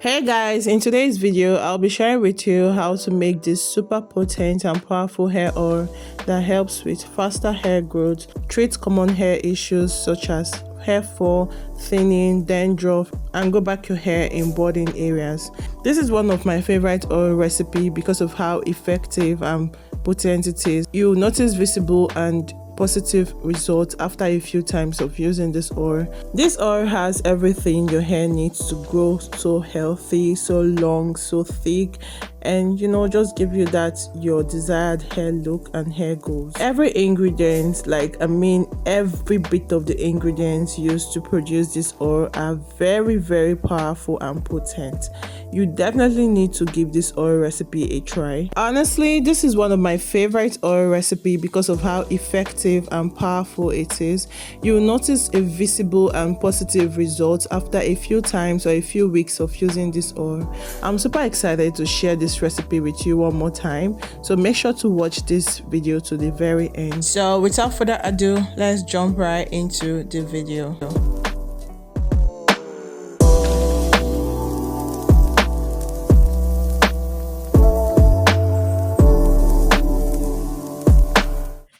Hey guys, in today's video I'll be sharing with you how to make this super potent and powerful hair oil that helps with faster hair growth, treats common hair issues such as hair fall, thinning, dandruff, and grow back your hair in budding areas. This is one of my favorite oil recipe because of how effective and potent it is. You'll notice visible and positive results after a few times of using this oil. This oil has everything your hair needs to grow so healthy, so long, so thick, and just give you that your desired hair look and hair goals. Every ingredient, every bit of the ingredients used to produce this oil are very, very powerful and potent. You definitely need to give this oil recipe a try. Honestly, this is one of my favorite oil recipe because of how effective and powerful it is. You'll notice a visible and positive result after a few times or a few weeks of using this oil. I'm super excited to share this recipe with you one more time, so make sure to watch this video to the very end. So without further ado, let's jump right into the video.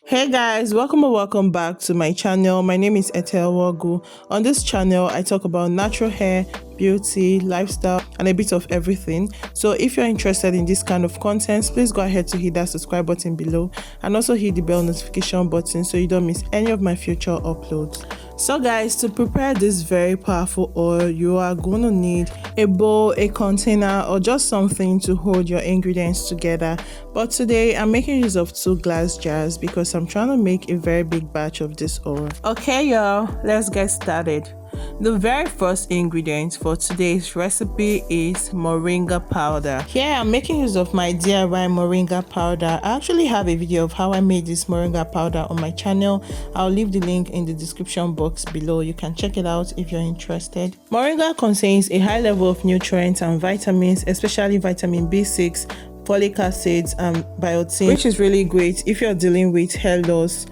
Hey guys, welcome back to my channel. My name is Wagu. On this channel I talk about natural hair, beauty, lifestyle, and a bit of everything. So if you're interested in this kind of content, please go ahead to hit that subscribe button below and also hit the bell notification button so you don't miss any of my future uploads. So guys, to prepare this very powerful oil, you are going to need a bowl, a container, or just something to hold your ingredients together. But today I'm making use of 2 glass jars because I'm trying to make a very big batch of this oil. Okay y'all, let's get started. The very first ingredient for today's recipe is Moringa powder. Here I'm making use of my DIY Moringa powder. I actually have a video of how I made this Moringa powder on my channel. I'll leave the link in the description box below. You can check it out if you're interested. Moringa contains a high level of nutrients and vitamins, especially vitamin B6, folic acids, and biotin, which is really great if you're dealing with hair loss.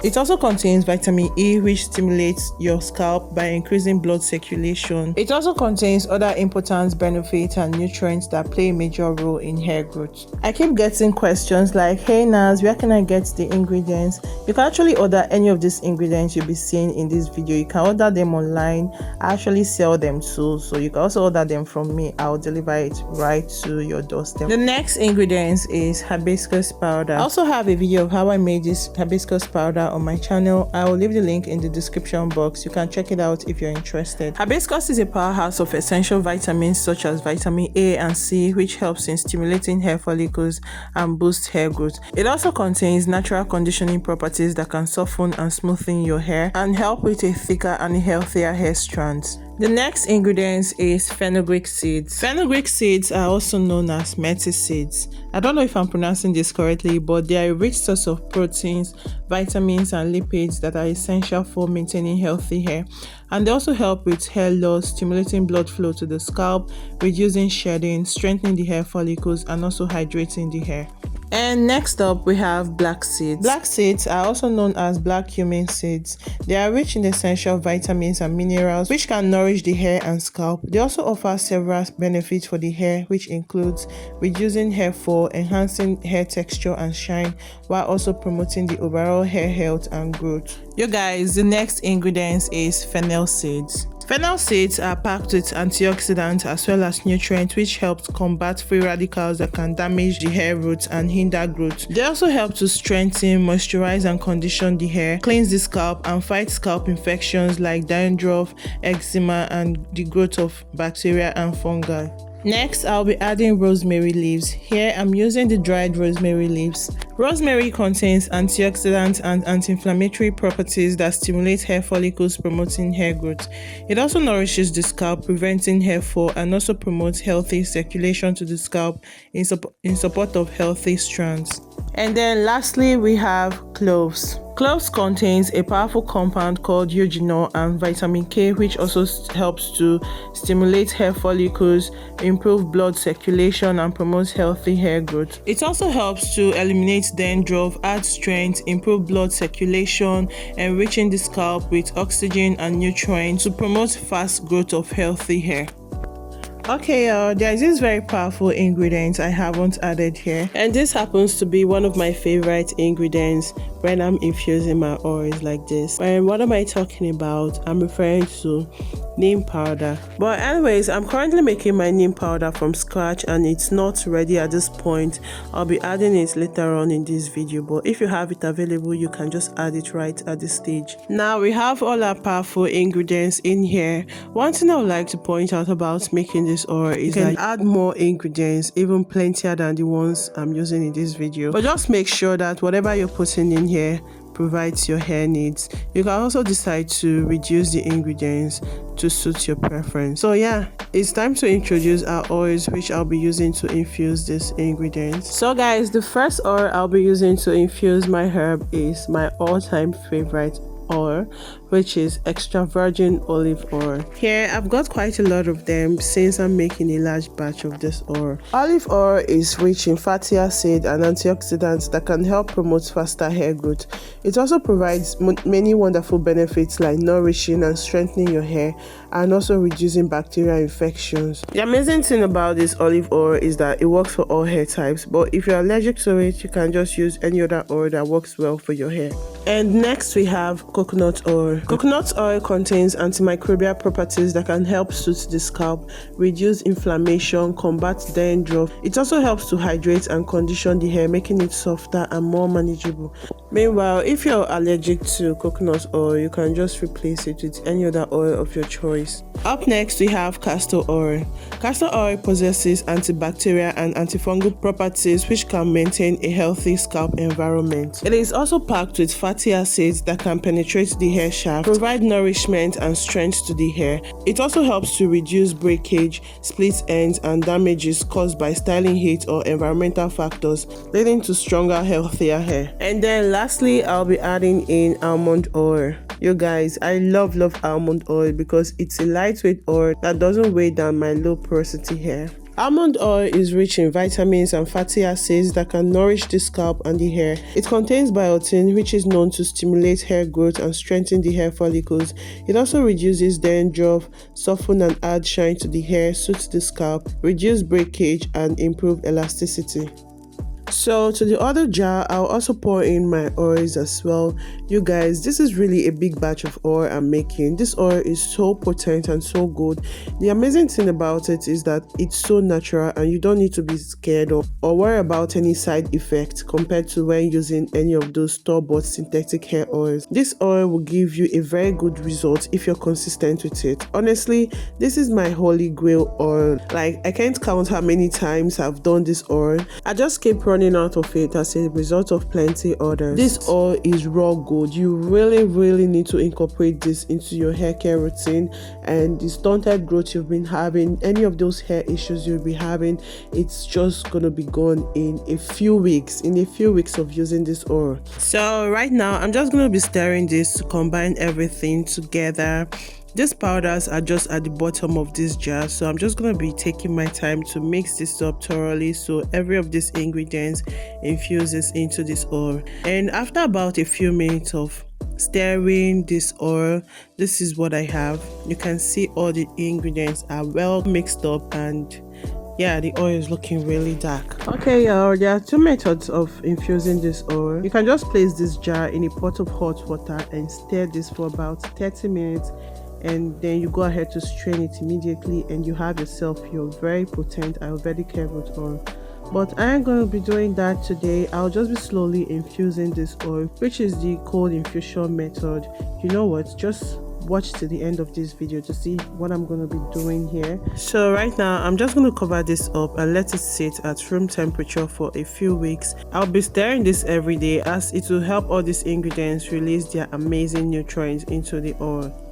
It also contains vitamin E, which stimulates your scalp by increasing blood circulation. It also contains other important benefits and nutrients that play a major role in hair growth. I keep getting questions like, hey Naz, where can I get the ingredients? You can actually order any of these ingredients you'll be seeing in this video. You can order them online. I actually sell them too, so you can also order them from me. I'll deliver it right to your doorstep. The next ingredient is hibiscus powder. I also have a video of how I made this hibiscus powder on my channel. I will leave the link in the description box. You can check it out if you're interested. Hibiscus is a powerhouse of essential vitamins such as vitamin A and C, which helps in stimulating hair follicles and boost hair growth. It also contains natural conditioning properties that can soften and smoothen your hair and help with a thicker and healthier hair strands. The next ingredient is fenugreek seeds. Fenugreek seeds are also known as metis seeds. I don't know if I'm pronouncing this correctly, but they are a rich source of proteins, vitamins, and lipids that are essential for maintaining healthy hair. And they also help with hair loss, stimulating blood flow to the scalp, reducing shedding, strengthening the hair follicles, and also hydrating the hair. And next up we have black seeds. Black seeds are also known as black cumin seeds. They are rich in essential vitamins and minerals which can nourish the hair and scalp. They also offer several benefits for the hair, which includes reducing hair fall, enhancing hair texture and shine, while also promoting the overall hair health and growth. You guys, the next ingredient is fennel seeds. Fennel seeds are packed with antioxidants as well as nutrients which help combat free radicals that can damage the hair roots and hinder growth. They also help to strengthen, moisturize, and condition the hair, cleanse the scalp, and fight scalp infections like dandruff, eczema, and the growth of bacteria and fungi. Next, I'll be adding rosemary leaves. Here, I'm using the dried rosemary leaves. Rosemary contains antioxidants and anti-inflammatory properties that stimulate hair follicles, promoting hair growth. It also nourishes the scalp, preventing hair fall, and also promotes healthy circulation to the scalp in support of healthy strands. And then lastly, we have cloves. Cloves contains a powerful compound called eugenol and vitamin K, which also helps to stimulate hair follicles, improve blood circulation, and promote healthy hair growth. It also helps to eliminate dandruff, add strength, improve blood circulation, enriching the scalp with oxygen and nutrients to promote fast growth of healthy hair. Okay, there is this very powerful ingredient I haven't added here, and this happens to be one of my favorite ingredients when I'm infusing my oils like this. And what am I talking about? I'm referring to neem powder. But anyways, I'm currently making my neem powder from scratch and it's not ready at this point. I'll be adding it later on in this video, but if you have it available, you can just add it right at this stage. Now we have all our powerful ingredients in here. One thing I would like to point out about making this oil is that you can add more ingredients, even plentier than the ones I'm using in this video, but just make sure that whatever you're putting in here provides your hair needs. You can also decide to reduce the ingredients to suit your preference. So yeah, it's time to introduce our oils which I'll be using to infuse these ingredients. So guys, the first oil I'll be using to infuse my herb is my all-time favorite oil, which is extra virgin olive oil. Here I've got quite a lot of them since I'm making a large batch of this oil. Olive oil is rich in fatty acid and antioxidants that can help promote faster hair growth. It also provides many wonderful benefits like nourishing and strengthening your hair and also reducing bacterial infections. The amazing thing about this olive oil is that it works for all hair types, but if you're allergic to it, you can just use any other oil that works well for your hair. And next we have coconut oil. Coconut oil contains antimicrobial properties that can help soothe the scalp, reduce inflammation, combat dandruff. It also helps to hydrate and condition the hair, making it softer and more manageable. Meanwhile, if you're allergic to coconut oil, you can just replace it with any other oil of your choice. Up next, we have castor oil. Castor oil possesses antibacterial and antifungal properties which can maintain a healthy scalp environment. It is also packed with fatty acids that can penetrate the hair shaft, provide nourishment and strength to the hair. It also helps to reduce breakage, split ends, and damages caused by styling heat or environmental factors, leading to stronger, healthier hair. And then lastly, I'll be adding in almond oil. You guys, I love almond oil because it's a lightweight oil that doesn't weigh down my low porosity hair. Almond oil is rich in vitamins and fatty acids that can nourish the scalp and the hair. It contains biotin, which is known to stimulate hair growth and strengthen the hair follicles. It also reduces dandruff, soften and add shine to the hair, soothes the scalp, reduce breakage, and improve elasticity. So to the other jar, I'll also pour in my oils as well. You guys, this is really a big batch of oil I'm making. This oil is so potent and so good. The amazing thing about it is that it's so natural and you don't need to be scared or worry about any side effects compared to when using any of those store-bought synthetic hair oils. This oil will give you a very good result if you're consistent with it. Honestly, this is my holy grail oil. Like, I can't count how many times I've done this oil. I just keep running out of it as a result of plenty orders. This oil is raw gold. You really need to incorporate this into your hair care routine, and the stunted growth you've been having, any of those hair issues you'll be having, it's just gonna be gone in a few weeks of using this oil. So right now I'm just gonna be stirring this to combine everything together. These powders are just at the bottom of this jar, so I'm just going to be taking my time to mix this up thoroughly so every of these ingredients infuses into this oil. And after about a few minutes of stirring this oil, this is what I have. You can see all the ingredients are well mixed up, and yeah, the oil is looking really dark. Okay, y'all, there are two methods of infusing this oil. You can just place this jar in a pot of hot water and stir this for about 30 minutes, and then you go ahead to strain it immediately, and you have yourself your very potent Ayurvedic hair growth oil. But I ain't going to be doing that today. I'll just be slowly infusing this oil, which is the cold infusion method. You know what, just watch to the end of this video to see what I'm going to be doing here. So right now I'm just going to cover this up and let it sit at room temperature for a few weeks. I'll be stirring this every day as it will help all these ingredients release their amazing nutrients into the oil.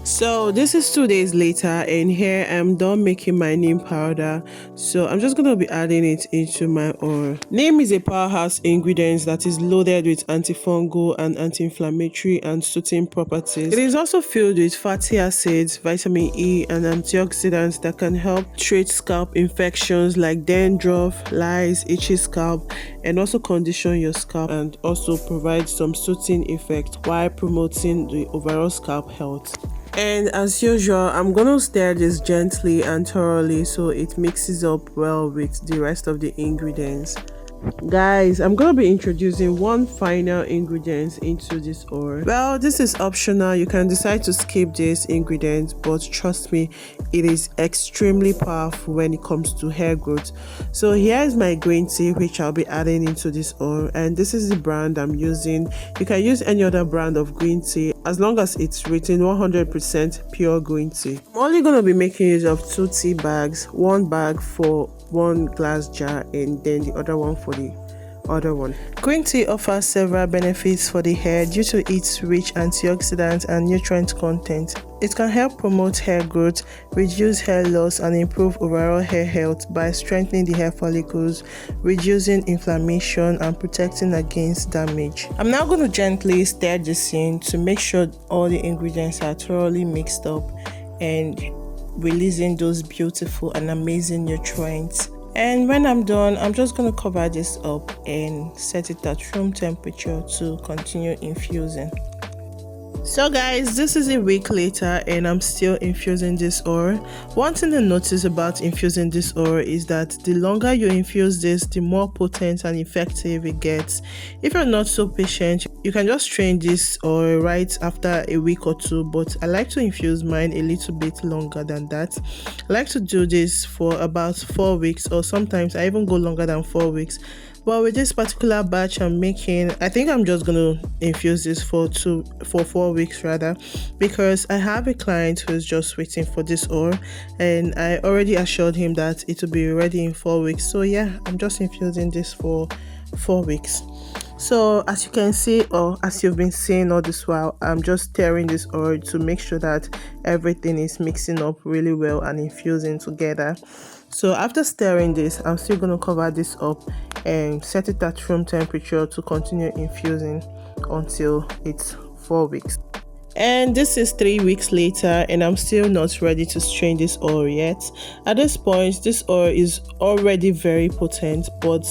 So this is 2 days later, and here I'm done making my neem powder, so I'm just going to be adding it into my oil. Neem is a powerhouse ingredient that is loaded with antifungal and anti-inflammatory and soothing properties. It is also filled with fatty acids, vitamin E, and antioxidants that can help treat scalp infections like dandruff, lice, itchy scalp, and also condition your scalp, and also provide some soothing effect while promoting the overall scalp health. And as usual, I'm gonna stir this gently and thoroughly so it mixes up well with the rest of the ingredients. Guys, I'm gonna be introducing one final ingredient into this oil. Well, this is optional. You can decide to skip this ingredient, but trust me, it is extremely powerful when it comes to hair growth. So here is my green tea, which I'll be adding into this oil, and this is the brand I'm using. You can use any other brand of green tea as long as it's written 100% pure green tea. I'm only gonna be making use of 2 tea bags, one bag for one glass jar and then the other one for the other one. Green tea offers several benefits for the hair due to its rich antioxidant and nutrient content. It can help promote hair growth, reduce hair loss, and improve overall hair health by strengthening the hair follicles, reducing inflammation, and protecting against damage. I'm now going to gently stir this in to make sure all the ingredients are thoroughly mixed up and releasing those beautiful and amazing nutrients. And when I'm done, I'm just going to cover this up and set it at room temperature to continue infusing. So guys, this is a week later and I'm still infusing this oil. One thing to notice about infusing this oil is that the longer you infuse this, the more potent and effective it gets. If you're not so patient, you can just strain this oil right after a week or two, but I like to infuse mine a little bit longer than that. I like to do this for about 4 weeks, or sometimes I even go longer than 4 weeks. But with this particular batch I'm making, I think I'm just gonna infuse this for 4 weeks rather, because I have a client who's just waiting for this oil and I already assured him that it will be ready in 4 weeks. So yeah, I'm just infusing this for 4 weeks. So as you can see, or as you've been seeing all this while, I'm just stirring this oil to make sure that everything is mixing up really well and infusing together. So after stirring this, I'm still going to cover this up and set it at room temperature to continue infusing until it's 4 weeks. And this is 3 weeks later and I'm still not ready to strain this oil yet. At this point, this oil is already very potent, but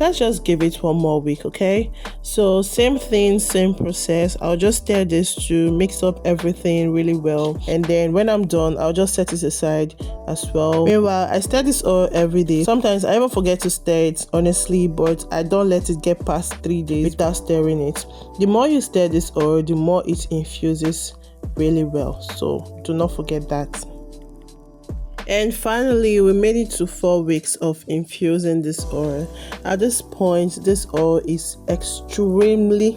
let's just give it 1 more week, okay? So same thing, same process. I'll just stir this to mix up everything really well, and then when I'm done, I'll just set it aside as well. Meanwhile, I stir this oil every day. Sometimes I even forget to stir it, honestly, but I don't let it get past 3 days without stirring it. The more you stir this oil, the more it infuses really well, so do not forget that. And finally, we made it to 4 weeks of infusing this oil. At this point, this oil is extremely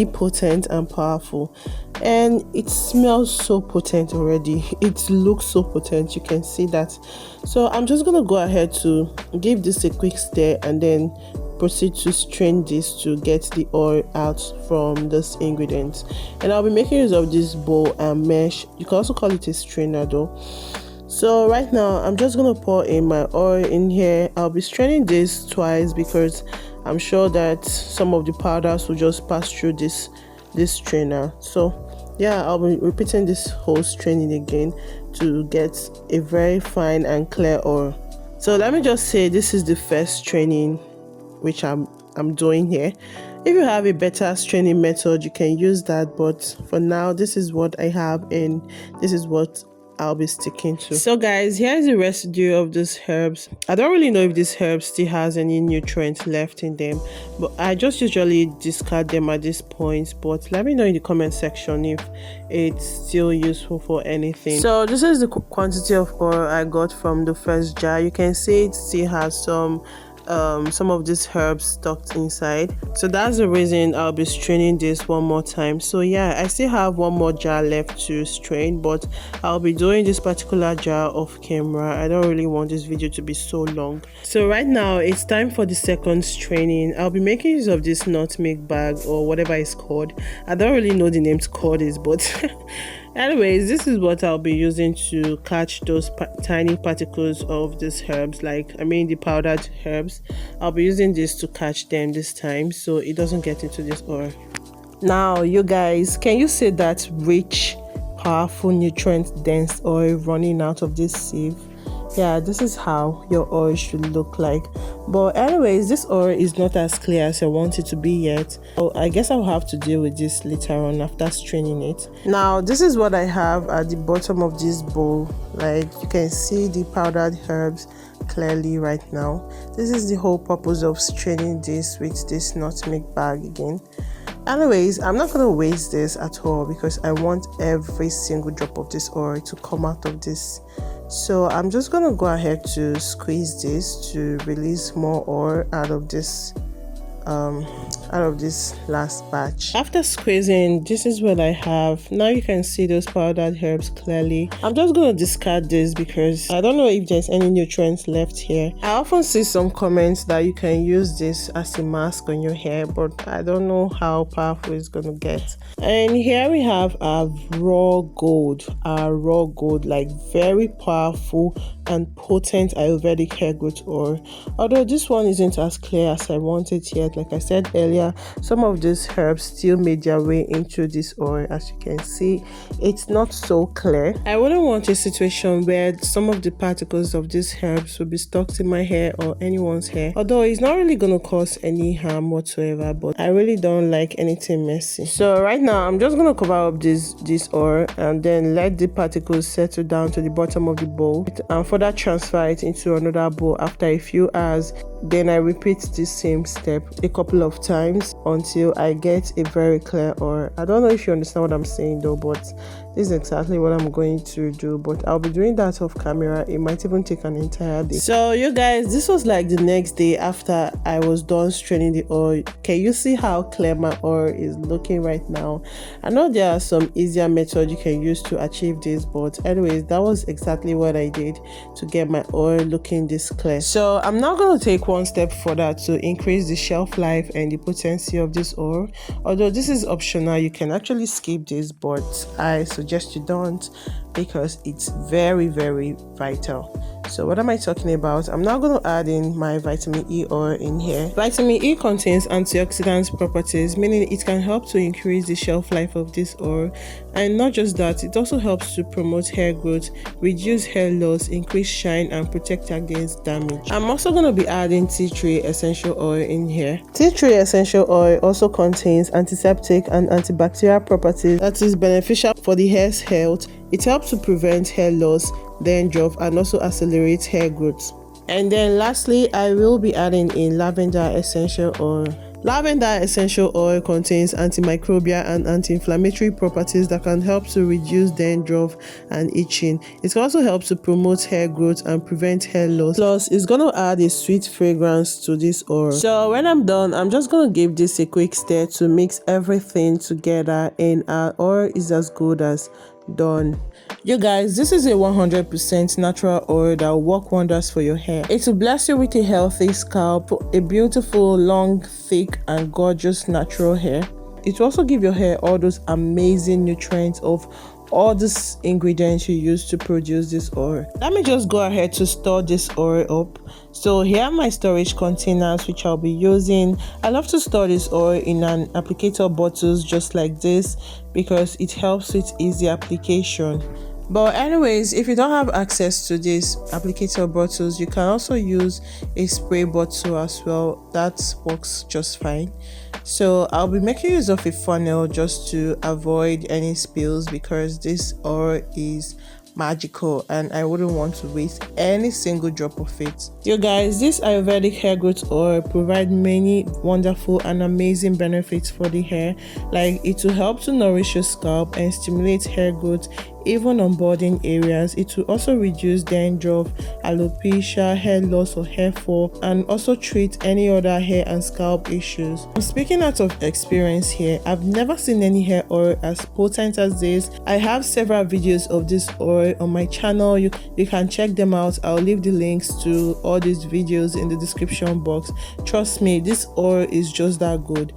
potent and powerful, and it smells so potent already. It looks so potent, you can see that. So I'm just gonna go ahead to give this a quick stir and then proceed to strain this to get the oil out from this ingredient. And I'll be making use of this bowl and mesh. You can also call it a strainer though. So right now I'm just gonna pour in my oil in here. I'll be straining this twice because I'm sure that some of the powders will just pass through this strainer. So yeah, I'll be repeating this whole straining again to get a very fine and clear oil. So let me just say, this is the first straining which I'm doing here. If you have a better straining method, you can use that, but for now this is what I have and this is what I'll be sticking to. So guys, here's the residue of these herbs. I don't really know if this herb still has any nutrients left in them, but I just usually discard them at this point. But let me know in the comment section if it's still useful for anything. So this is the quantity of oil I got from the first jar. You can see it still has some of these herbs stuck inside, so that's the reason I'll be straining this one more time. So yeah, I still have one more jar left to strain, but I'll be doing this particular jar off camera. I don't really want this video to be so long. So right now it's time for the second straining. I'll be making use of this nutmeg bag or whatever it's called. I don't really know the name to call this, but anyways, this is what I'll be using to catch those tiny particles of these herbs, the powdered herbs. I'll be using this to catch them this time so it doesn't get into this oil. Now you guys, can you see that rich, powerful, nutrient dense oil running out of this sieve? Yeah, this is how your oil should look like. But anyways, this oil is not as clear as I want it to be yet. So I guess I'll have to deal with this later on after straining it. Now this is what I have at the bottom of this bowl. Like you can see the powdered herbs clearly right now. This is the whole purpose of straining this with this nutmeg bag again. Anyways, I'm not going to waste this at all because I want every single drop of this oil to come out of this. So I'm just going to go ahead to squeeze this to release more oil out of this last batch. After squeezing, this is what I have. Now you can see those powdered herbs clearly. I'm just going to discard this because I don't know if there's any nutrients left here. I often see some comments that you can use this as a mask on your hair, but I don't know how powerful it's going to get. And here we have our raw gold, like very powerful and potent Ayurvedic hair growth oil. Although this one isn't as clear as I want it yet. Like I said earlier, some of these herbs still made their way into this oil. As you can see, it's not so clear. I wouldn't want a situation where some of the particles of these herbs will be stuck in my hair or anyone's hair. Although it's not really going to cause any harm whatsoever, but I really don't like anything messy. So right now, I'm just going to cover up this oil and then let the particles settle down to the bottom of the bowl and further transfer it into another bowl after a few hours. Then I repeat this same step a couple of times until I get a very clear oil. I don't know if you understand what I'm saying though, but this is exactly what I'm going to do, but I'll be doing that off camera. It might even take an entire day. So you guys, this was like the next day after I was done straining the oil. Can you see how clear my oil is looking right now? I know there are some easier methods you can use to achieve this, but anyways, that was exactly what I did to get my oil looking this clear. So I'm now going to take one step further to increase the shelf life and the potency of this oil. Although this is optional, you can actually skip this, but I suggest you don't because it's very, very vital. So what am I talking about? I'm now going to add in my vitamin E oil in here. Vitamin E contains antioxidant properties, meaning it can help to increase the shelf life of this oil. And not just that, it also helps to promote hair growth, reduce hair loss, increase shine, and protect against damage. I'm also going to be adding tea tree essential oil in here. Tea tree essential oil also contains antiseptic and antibacterial properties that is beneficial for the hair's health. It helps to prevent hair loss, dandruff, and also accelerate hair growth. And then lastly, I will be adding in lavender essential oil. Lavender essential oil contains antimicrobial and anti-inflammatory properties that can help to reduce dandruff and itching. It also helps to promote hair growth and prevent hair loss. Plus, it's going to add a sweet fragrance to this oil. So when I'm done, I'm just going to give this a quick stir to mix everything together, and our oil is as good as done. You guys, this is a 100% natural oil that will work wonders for your hair. It will bless you with a healthy scalp, a beautiful, long, thick, and gorgeous natural hair. It will also give your hair all those amazing nutrients of all these ingredients you use to produce this oil. Let me just go ahead to store this oil up. So here are my storage containers which I'll be using. I love to store this oil in an applicator bottles just like this because it helps with easy application. But anyways, if you don't have access to these applicator bottles, you can also use a spray bottle as well. That works just fine. So I'll be making use of a funnel just to avoid any spills because this oil is magical and I wouldn't want to waste any single drop of it. You guys, this Ayurvedic hair growth oil provides many wonderful and amazing benefits for the hair. Like it will help to nourish your scalp and stimulate hair growth even on balding areas. It will also reduce dandruff, alopecia, hair loss or hair fall, and also treat any other hair and scalp issues. I'm speaking out of experience here. I've never seen any hair oil as potent as this. I have several videos of this oil on my channel. You can check them out. I'll leave the links to all these videos in the description box. Trust me, this oil is just that good.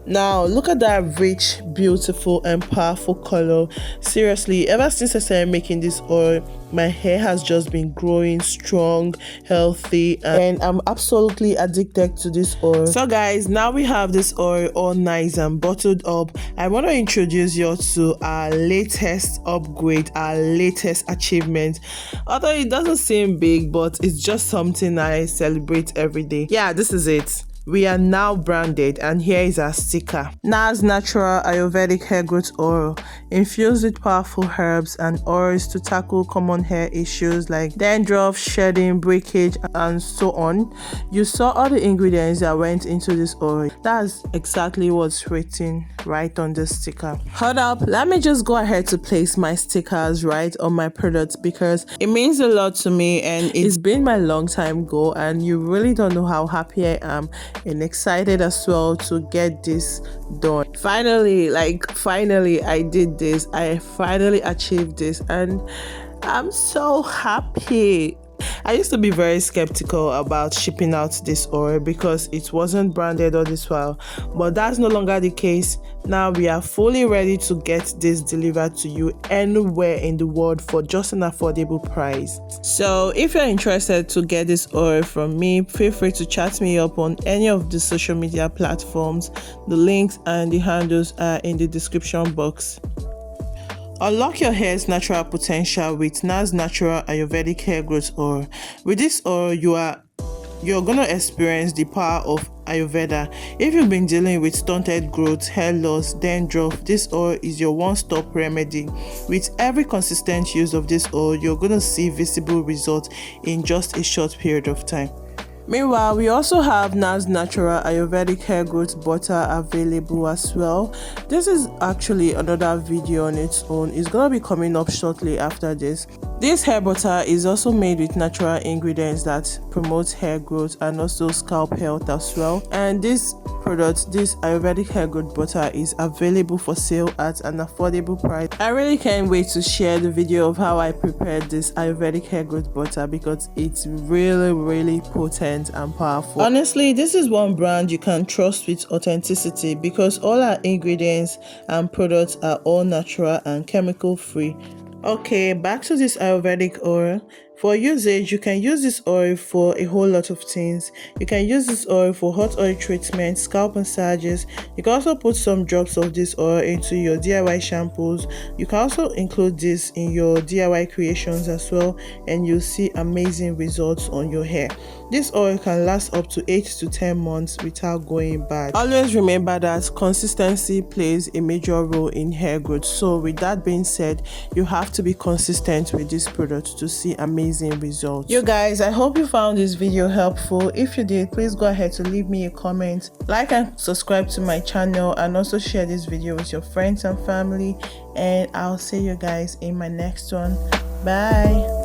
Now look at that rich, beautiful and powerful color. Seriously, ever since I started making this oil, my hair has just been growing strong, healthy, and I'm absolutely addicted to this oil. So guys, now we have this oil all nice and bottled up. I want to introduce you to our latest upgrade, our latest achievement. Although it doesn't seem big, but it's just something I celebrate every day. Yeah, this is it. We are now branded, and here is our sticker. NARS Natural Ayurvedic Hair Growth Oil, infused with powerful herbs and oils to tackle common hair issues like dandruff, shedding, breakage, and so on. You saw all the ingredients that went into this oil. That's exactly what's written right on the sticker. Hold up, let me just go ahead to place my stickers right on my products because it means a lot to me, and it's been my long time goal, and you really don't know how happy I am and excited as well to get this done. Finally, I did this. I finally achieved this, and I'm so happy. I used to be very skeptical about shipping out this oil because it wasn't branded all this while, but that's no longer the case. Now we are fully ready to get this delivered to you anywhere in the world for just an affordable price. So if you're interested to get this oil from me, feel free to chat me up on any of the social media platforms. The links and the handles are in the description box. Unlock your hair's natural potential with NARS Natural Ayurvedic Hair Growth Oil. With this oil, you're gonna experience the power of Ayurveda. If you've been dealing with stunted growth, hair loss, dandruff, this oil is your one-stop remedy. With every consistent use of this oil, you're gonna see visible results in just a short period of time. Meanwhile, we also have NARS Natural Ayurvedic Hair Growth Butter available as well. This is actually another video on its own. It's gonna be coming up shortly after this. This hair butter is also made with natural ingredients that promote hair growth and also scalp health as well. And this product, this Ayurvedic hair growth butter, is available for sale at an affordable price. I really can't wait to share the video of how I prepared this Ayurvedic hair growth butter because it's really potent and powerful. Honestly, this is one brand you can trust with authenticity because all our ingredients and products are all natural and chemical free. Okay, back to this Ayurvedic oil. For usage, you can use this oil for a whole lot of things. You can use this oil for hot oil treatment, scalp massages. You can also put some drops of this oil into your DIY shampoos. You can also include this in your DIY creations as well, and you'll see amazing results on your hair. This oil can last up to 8 to 10 months without going bad. Always remember that consistency plays a major role in hair growth. So with that being said, you have to be consistent with this product to see amazing results. You guys, I hope you found this video helpful. If you did, please go ahead to leave me a comment, like and subscribe to my channel, and also share this video with your friends and family. And I'll see you guys in my next one. Bye.